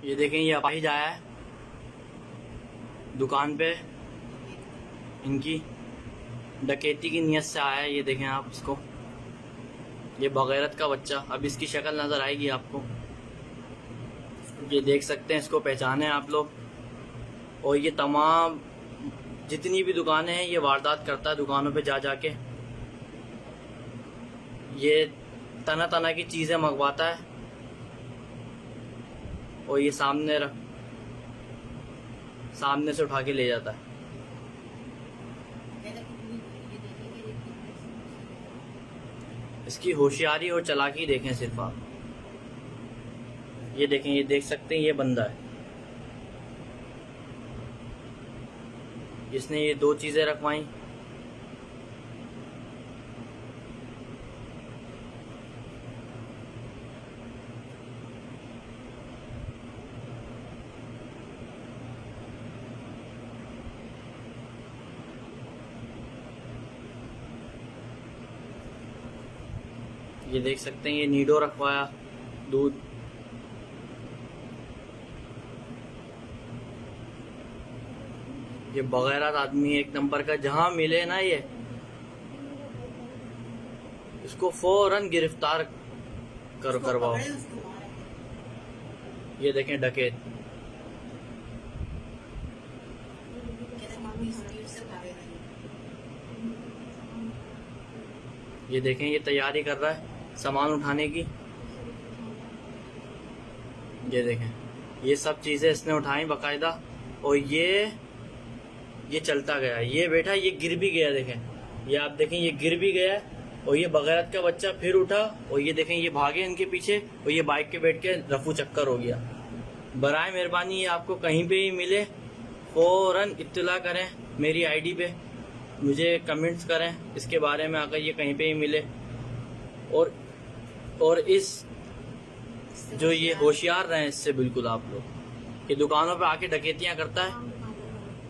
ये देखें, ये अपाहिज आया है दुकान पे, इनकी डकैती की नीयत से आया है। ये देखें आप इसको, ये बगैरत का बच्चा। अब इसकी शक्ल नज़र आएगी आपको, ये देख सकते हैं, इसको पहचाने आप लोग। और ये तमाम जितनी भी दुकानें हैं ये वारदात करता है, दुकानों पे जा जाके ये तना तना की चीज़ें मंगवाता है और ये सामने से उठा के ले जाता है। इसकी होशियारी और चालाकी देखें सिर्फ आप। ये देखें, ये देख सकते हैं, ये बंदा है जिसने ये 2 चीज़ें रखवाई। ये देख सकते हैं, ये नीडो रखवाया, दूध। ये बगैरत आदमी एक नंबर का, जहां मिले ना ये इसको फौरन गिरफ्तार करवाओ। ये देखें डकैत, ये देखें, ये तैयारी कर रहा है सामान उठाने की। ये देखें, ये सब चीजें इसने उठाई बाकायदा, और ये चलता गया। ये बेटा, ये गिर भी गया, देखें, ये आप देखें, ये गिर भी गया। और ये बगैरत का बच्चा फिर उठा, और ये देखें, ये भागे इनके पीछे, और ये बाइक के बैठ के रफू चक्कर हो गया। बराए मेहरबानी ये आपको कहीं पे ही मिले फौरन इत्तला करें, मेरी आईडी पे मुझे कमेंट्स करें इसके बारे में, अगर ये कहीं पे ही मिले। और इस जो ये होशियार रहें इससे बिल्कुल आप लोग, ये दुकानों पे आके डकैतियां करता है।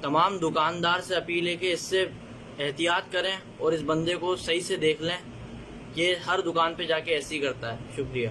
तमाम दुकानदार से अपील है कि इससे एहतियात करें और इस बंदे को सही से देख लें, ये हर दुकान पे जाके ऐसे ही करता है। शुक्रिया।